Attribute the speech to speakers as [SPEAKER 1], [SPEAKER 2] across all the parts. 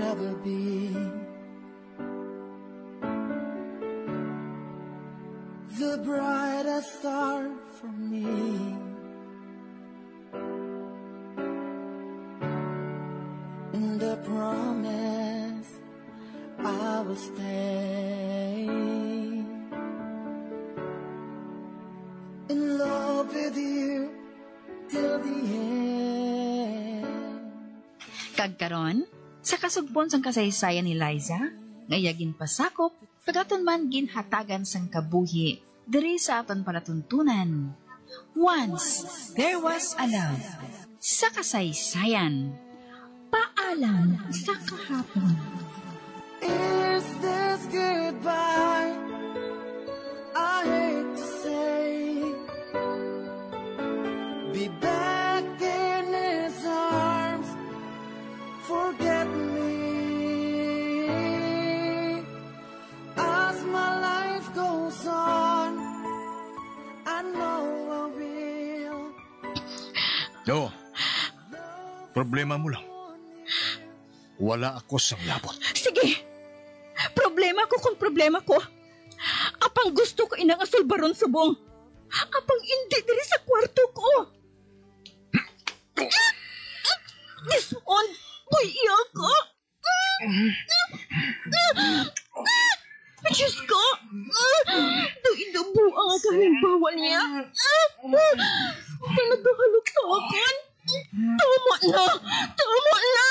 [SPEAKER 1] ever be. The brightest star for me. And the promise I will stay in love with you till the end.
[SPEAKER 2] Kagkaron, sa kasugbon sang kasaysayan ni Liza, ngayagin pasakop, pagaton man ginhatagan sang kabuhi, diri sa aton palatuntunan. Once, there was a love. Sa kasaysayan. Paalam sa kahapon.
[SPEAKER 1] Is this goodbye? I hate to say. Be back in his arms. Forget me. As my life goes on, I know I will.
[SPEAKER 3] No. Problema mo lang. Wala ako sang labot.
[SPEAKER 4] Sige. Problema ko kung problema ko. Apang gusto ko inang asulbaron subong. Apang hindi diri sa kwarto ko. This one, boy, iya ko. Diyos ko. Inubo ang akaming bawal niya. Naghahalok sa akin. Tama na. Tama na.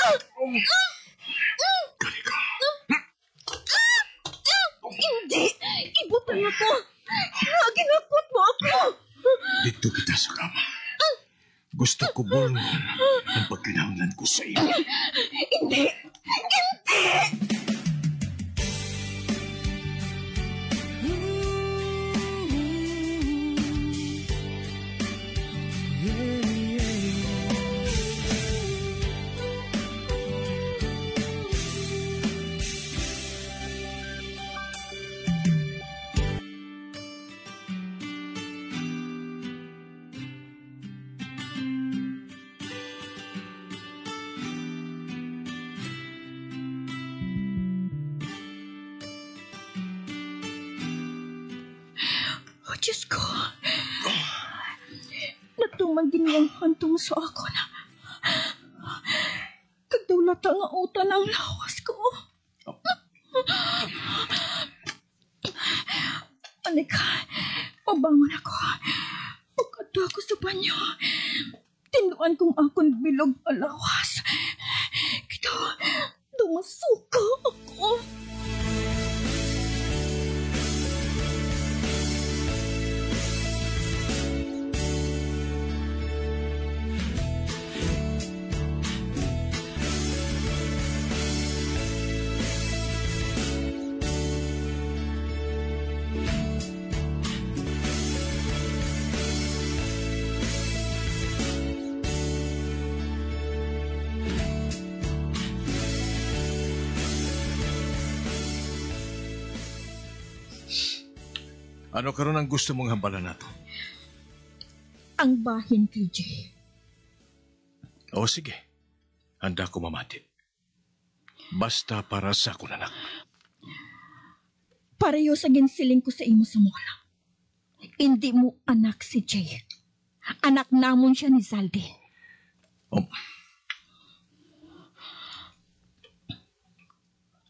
[SPEAKER 3] Kalika.
[SPEAKER 4] Hindi. Ibutan ako. Ginakot mo ako.
[SPEAKER 3] Dito kita sa kama. Gusto ko buong ang pagkinahanglan ko sa iyo.
[SPEAKER 4] Hindi. Hindi. Diyos ko. Natumagin niyang hantong sa ako na kagdulata nga utan ang lawas ko. Anika, mabangon ako. Pagkata ako sa banyo, tinuan kong akong bilog alawas. Kito, dumasuka ako.
[SPEAKER 3] Ano karon ang gusto mong hambalan nato?
[SPEAKER 4] Ang bahin kay Jay.
[SPEAKER 3] O sige, handa ko mamatid. Basta para sa akong anak.
[SPEAKER 4] Pareho sa ginsiling ko sa imo sa mola. Hindi mo anak si Jay. Anak namon siya ni Zaldi.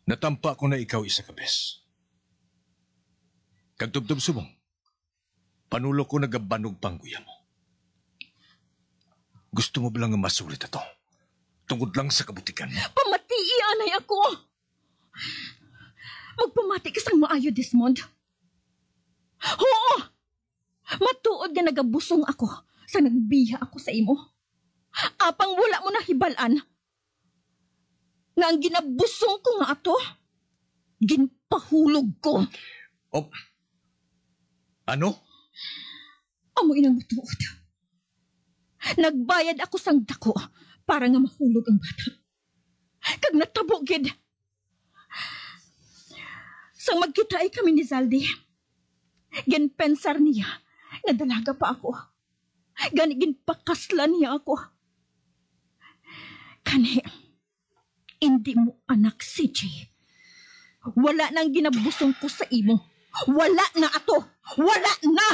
[SPEAKER 3] Natampa ko na ikaw isa ka bes. Kagtubtub subong, panulo ko nagabanog pangguya mo. Gusto mo ba lang masulit ito? Tungkod lang sa kabutikan mo.
[SPEAKER 4] Pamatii, anay ako! Magpamati ka sang maayo, Desmond. Oo! Matuod nga nagabusong ako sa nagbiya ako sa imo. Apang wala mo na hibalan. Nga ang ginabusong ko nga ato, ginpahulog ko.
[SPEAKER 3] Oh, ano?
[SPEAKER 4] Amo inang matuod. Nagbayad ako sang dako para nga mahulog ang bata. Kag natabo gid. Sang magkitaay kami ni Zaldi, ginpensar niya nga dalaga pa ako. Gani ginpakaslan niya ako. Kani, Hindi mo anak si Jay. Wala nang ginabusong ko sa imo. Wala na ato. Wala na!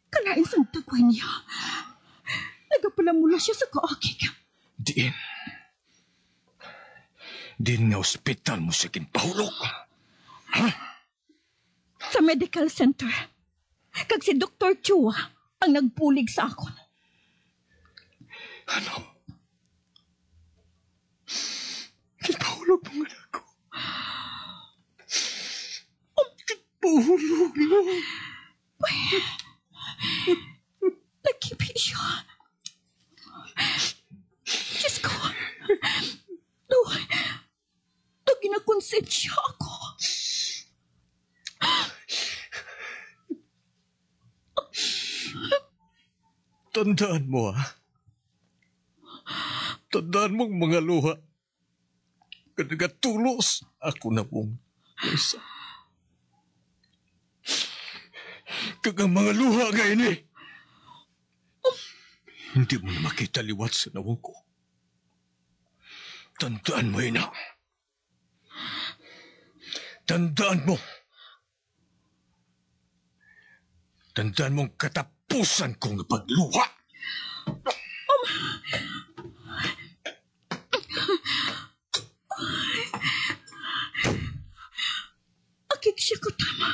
[SPEAKER 4] Kalain sang tagway niya. Nagapalamula siya sa kaakik.
[SPEAKER 3] Din nga ospital mo siya kinpahulog. Ha?
[SPEAKER 4] Sa medical center. Kag si Dr. Chua ang nagpulig sa akon.
[SPEAKER 3] Ano? Kinpahulog mo nga ako. Kinpahulog mo.
[SPEAKER 4] Nagkipi siya. Diyos ko. No, ginakonsensya ako.
[SPEAKER 3] Tandaan mo, ha? Tandaan mong mga luha. Kadagatulos ako na mong isa. Kagang mga luha nga ini. Hindi mo na makita liwat sa nawang ko. Tandaan mo, ina. Tandaan mo. Tandaan mong katapusan kong pagluha.
[SPEAKER 4] Akik siya ko tama.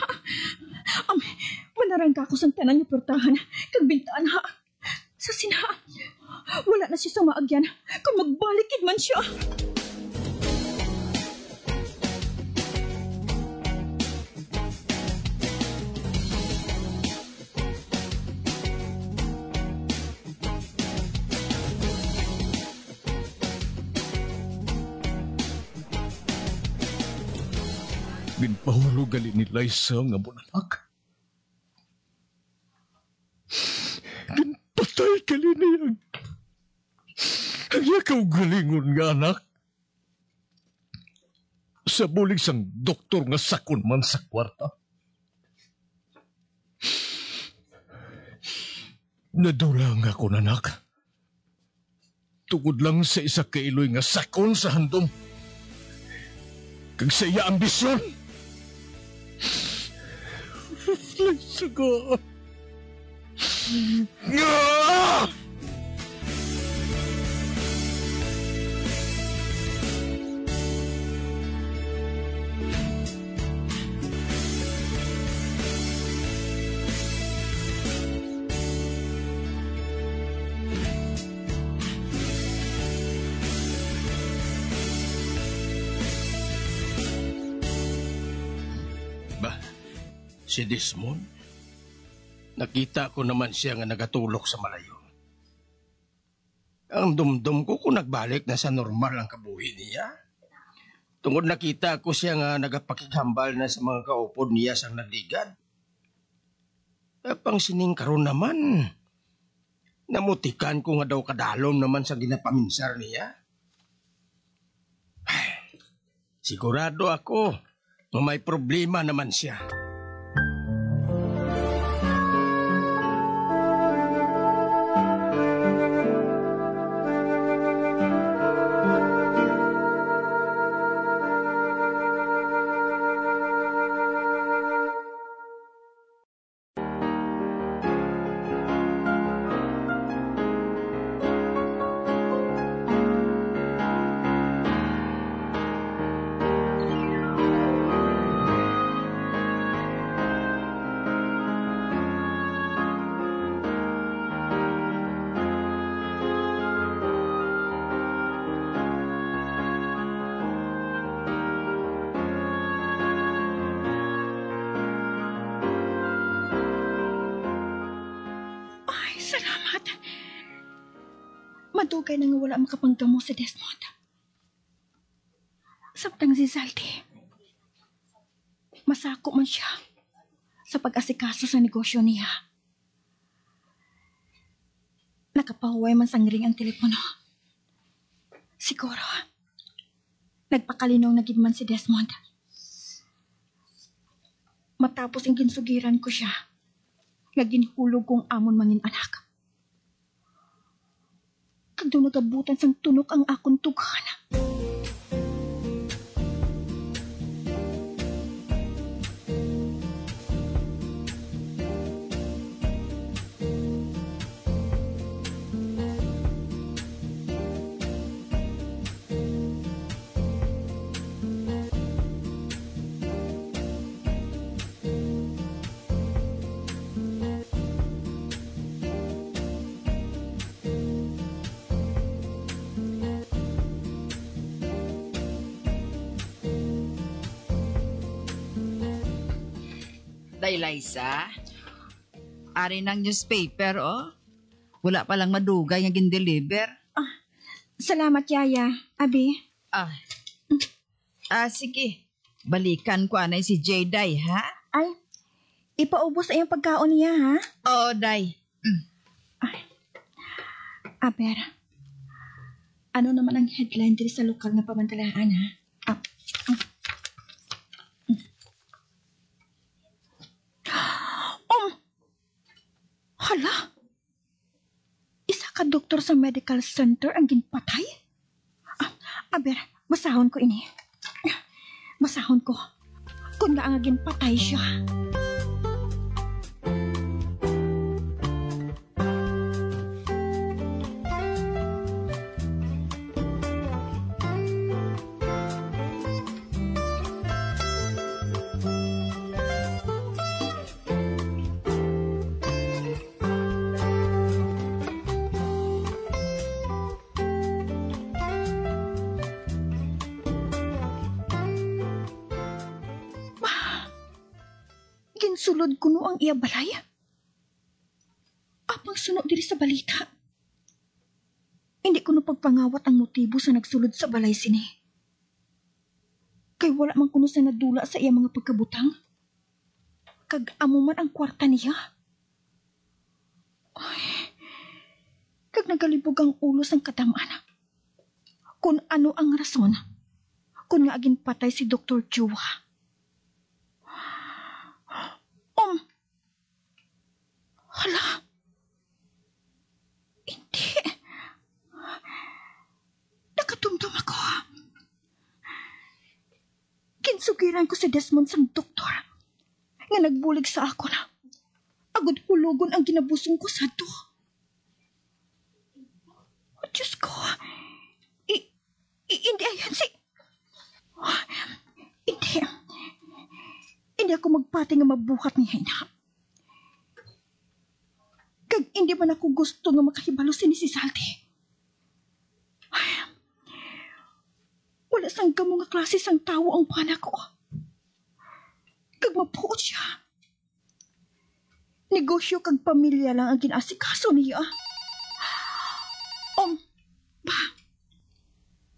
[SPEAKER 4] Manarang ka ako sa tanang ng portahan. Kagbintaan ha. Sa sina. Wala na siya sa maagyan. Kung magbalikid man siya.
[SPEAKER 3] Ginpahulog gali ni Liza nga bunanak. Ginpatay gali niya. Ang yakaw galingon nga anak. Sa bulig sang doktor nga sakon man sa kwarta. Nadulang ako nanak. Tungod lang sa isa kailoy nga sakon sa handom. Kag sa iya ambisyon. Liza ka. Ah! Si Desmond, nakita ko naman siya nga nagatulok sa malayo. Ang dumdum ko kung nagbalik na sa normal ang kabuhi niya. Tungod nakita ko siya nga nagapakighambal na sa mga kaupod niya sang nagligad. Pang sining karon naman, namutikan ko nga daw kadalom naman sa ginapaminsar niya. Ay, sigurado ako na may problema naman siya.
[SPEAKER 4] Madugay na nga wala makapanggamo si Desmond. Samtang si Zaldi, masako man siya sa pag-asikaso sa negosyo niya. Nakapahuway man sangring ang telepono. Siguro, nagpakalinong nagid man si Desmond. Matapos ang ginsugiran ko siya, nga ginhulog kong amon mangin anak. daw nagabutan sang tunok ang akong tugan.
[SPEAKER 5] Day, Liza, ari ng newspaper, oh. Wala palang madugay nga gin-deliver.
[SPEAKER 4] Salamat, Yaya. Abi,
[SPEAKER 5] Sige. Balikan ko anay si Jayday, ha?
[SPEAKER 4] ay, ipaubos na yung pagkaon niya, ha?
[SPEAKER 5] Oo, Day.
[SPEAKER 4] Aber, ano naman ang headline dito sa lokal na pamantalaan, ha? Hala! Isa ka doktor sa medical center ang ginpatay? Aber, basahon ko ini. Basahon ko. Kung nga ang ginpatay siya. Sulod kuno ang iya balay. Apang sunod diri sa balita. Hindi kuno pagpangawat ang motibo sa nagsulod sa balay sini. Kay wala man kuno sa nadula sa iya mga pagkabutang. Kag amo man ang kwarta niya. Ay, kag nagalibog ang ulo sang katamaan. Kung ano ang rason, kung nga agin patay si Dr. Chua. Hala. Hindi. Nakatumdum ako. Kinsugiran ko si Desmond sang doktor nga nagbulig sa ako na agad hulugon ang ginabusong ko sa to. Oh, Diyos ko. Hindi ayan si... Hindi. Hindi ako magpati nga mabuhat niya na. Kag hindi man ako gusto nga makahibalo si Salty. Wala sang gamo nga klase sang tao ang pana ko. Kag mapuot siya. Negosyo kag pamilya lang ang ginasikaso niya. Ba?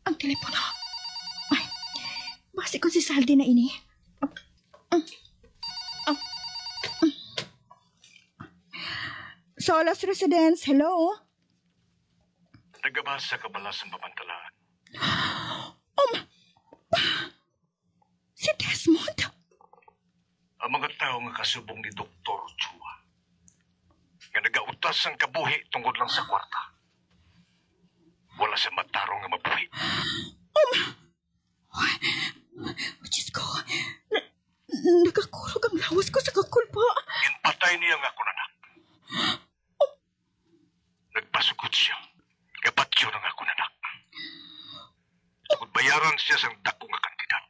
[SPEAKER 4] Ang telepono. Ay, basi ko si Salty na ini. Solas Residence, hello?
[SPEAKER 6] Nagabasa ka bala sa pamantalaan.
[SPEAKER 4] Si Desmond?
[SPEAKER 6] Ang mga tao nga kasubong ni Dr. Chua nga nagautas ang kabuhi tungkol lang sa kwarta. Wala sa matarong nga mabuhi.
[SPEAKER 4] Diyos ko, nagakurog ang lawas ko sa kakulpa.
[SPEAKER 6] Inpatay niya nga kunanak. Nagpasukot siya. Kapatyo ng ako nanak. Tungkol bayaran siya sa dako nga kandidat.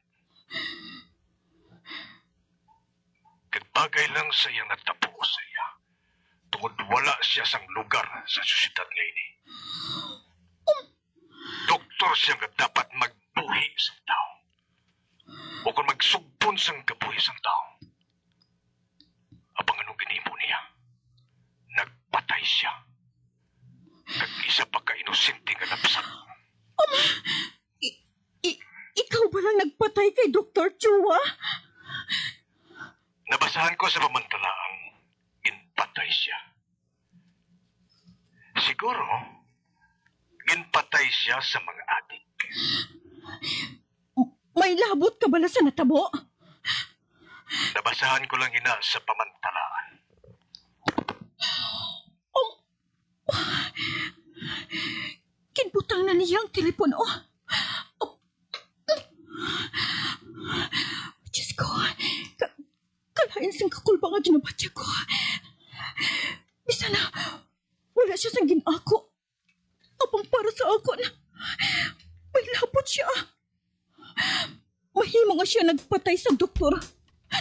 [SPEAKER 6] Kagbagay lang sa iyang natapo sa iya. Tungkol wala siya sa lugar sa syudad nga ini. Doktor siya nga dapat magbuhi sa tao. O kung magsugbon sa kabuhi sa tao. Abang anong ginimo niya. Nagpatay siya. Nag-isa pa ka-inosente nga napsak.
[SPEAKER 4] Ikaw ba lang nagpatay kay Dr. Chua?
[SPEAKER 6] Nabasahan ko sa pamantalaang ginpatay siya. Siguro, ginpatay siya sa mga adik.
[SPEAKER 4] May labot ka bala sa natabo?
[SPEAKER 6] Nabasahan ko lang ina sa pamantalaan.
[SPEAKER 4] Kinbutang na niya ang telepono. Oh. Diyos ko, kalain sing kakulba nga ginabatya ko. Bisa na, wala siya sang ginako. Apang para sa ako na, may labot siya. Mahimo nga siya nagpatay sa doktor.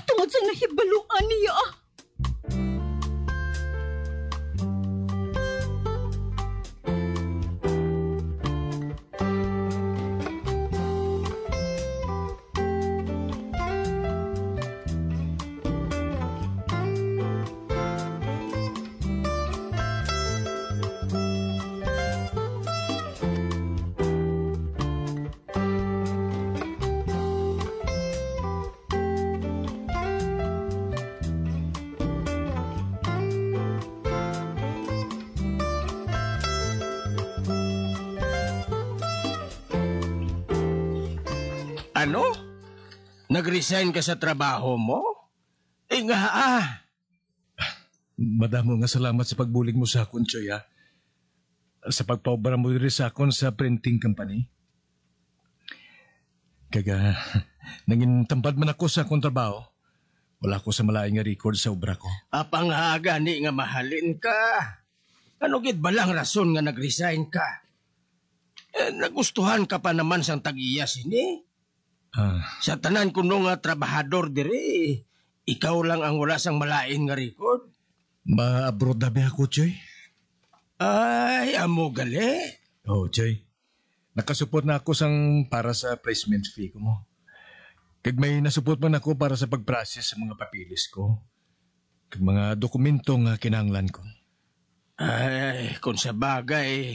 [SPEAKER 4] Tungod sa nahibaluan niya.
[SPEAKER 3] Ano? Nag-resign ka sa trabaho mo? Nga
[SPEAKER 7] Madamo nga salamat sa pagbulig mo sa akon, Choy, ha? Sa pagpaubara mo rin sa akon sa printing company. Kaga, nangin tampad man ako sa akong trabaho. Wala ko sa malaing nga record sa obra ko.
[SPEAKER 3] Apang gani nga mahalin ka. Ano gid balang rason nga nag-resign ka? Nagustuhan ka pa naman sang tag-iya sini. Sa tanan kuno nga trabahador diri, ikaw lang ang wala sang malain nga record.
[SPEAKER 7] Ma-abroad na ba ako, Choy?
[SPEAKER 3] Ay, amo gali.
[SPEAKER 7] Oh, Choy. Nakasuport na ako sang para sa placement fee ko mo. Kag may nasuport man ako para sa pag-process sa mga papilis ko. Kag mga dokumento nga kinahanglan ko.
[SPEAKER 3] Ay, kung sa bagay,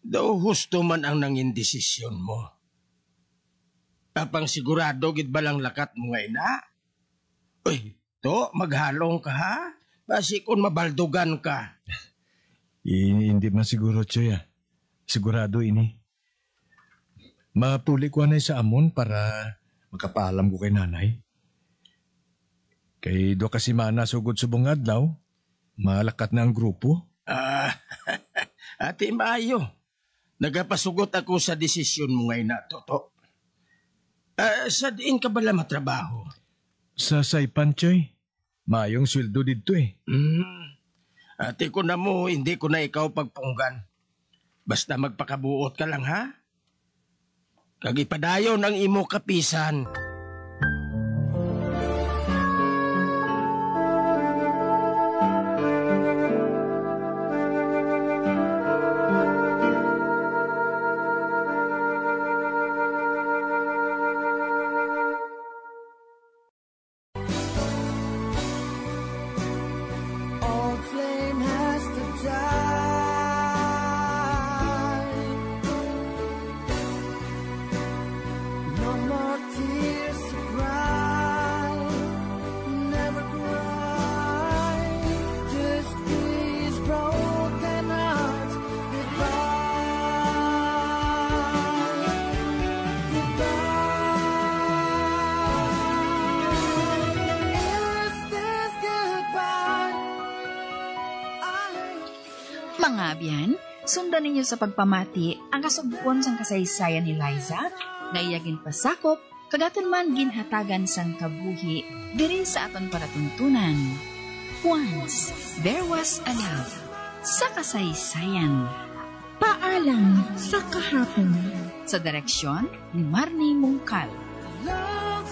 [SPEAKER 3] daw husto man ang nangin desisyon mo. Apang sigurado gid balang lakat mo nga ina? Uy, to, maghalong ka ha? Basi kung mabaldugan ka.
[SPEAKER 7] Hindi man siguro, Choy, ha? Sigurado ini. Mapuli ko na sa amon para makapaalam ko kay nanay. Kay do kasi manasugod subong adlaw, malakat na ang grupo.
[SPEAKER 3] Ate Mayo, nagapasugot ako sa desisyon mo ngayon na, Toto. Sa diin ka bala matrabaho?
[SPEAKER 7] Sa Saipan, Choy. Mayong sweldo dito eh.
[SPEAKER 3] Ate ko na mo, hindi ko na ikaw pagpunggan. Basta magpakabuot ka lang, ha? Kagipadayon ang imo kapisan.
[SPEAKER 1] Old flame has to die. No more tears to cry. Never cry. Just these broken hearts. Goodbye. Goodbye. Is this goodbye?
[SPEAKER 2] Mga abyan, sundan ninyo sa pagpamati ang kasugpon sang kasaysayan ni Liza, nga iyagin pasakop, kagaton man ginhatagan sang kabuhi, diri sa aton paratuntunan. Once, there was a love, sa kasaysayan.
[SPEAKER 4] Paalam sa kahapon.
[SPEAKER 2] Sa direksyon ni Marnie Mungkal.
[SPEAKER 1] Love